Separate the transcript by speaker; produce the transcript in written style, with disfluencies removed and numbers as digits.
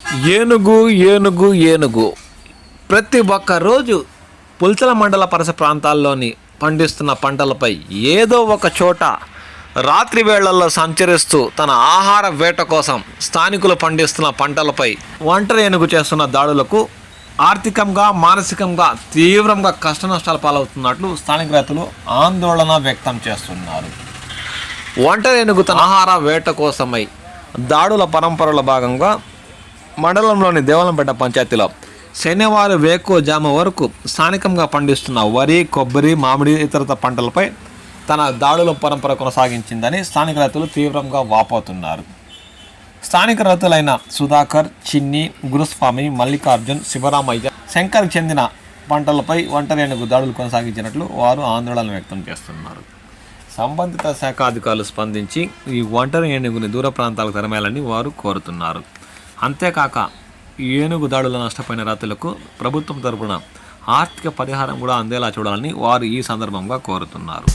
Speaker 1: ఏనుగు ఏనుగు ఏనుగు ప్రతి ఒక్క రోజు పుల్చల మండల పరిసర ప్రాంతాల్లోని పండిస్తున్న పంటలపై ఏదో ఒక చోట రాత్రి వేళల్లో సంచరిస్తూ తన ఆహార వేట కోసం స్థానికులు పండిస్తున్న పంటలపై ఒంటరి ఏనుగు చేస్తున్న దాడులకు ఆర్థికంగా మానసికంగా తీవ్రంగా కష్టనష్టాలు పాలవుతున్నట్లు స్థానిక రైతులు ఆందోళన వ్యక్తం చేస్తున్నారు. ఒంటరి ఏనుగు తన ఆహార వేట కోసమై దాడుల పరంపరలో భాగంగా మండలంలోని దేవలంపేట పంచాయతీలో శనివారం వేకువజామ వరకు స్థానికంగా పండిస్తున్న వరి, కొబ్బరి, మామిడి ఇతర పంటలపై తన దాడుల పరంపర కొనసాగించిందని స్థానిక రైతులు తీవ్రంగా వాపోతున్నారు. స్థానిక రైతులైన సుధాకర్, చిన్ని, గురుస్వామి, మల్లికార్జున్, శివరామయ్య, శంకర్కి చెందిన పంటలపై ఒంటరి ఏనుగు దాడులు కొనసాగించినట్లు వారు ఆందోళన వ్యక్తం చేస్తున్నారు. సంబంధిత శాఖ అధికారులు స్పందించి ఈ ఒంటరి ఏనుగుని దూర ప్రాంతాలకు తరమేయాలని వారు కోరుతున్నారు. అంతేకాక ఏనుగు దాడుల నష్టపోయిన రైతులకు ప్రభుత్వం తరపున ఆర్థిక పరిహారం కూడా అందేలా చూడాలని వారు ఈ సందర్భంగా కోరుతున్నారు.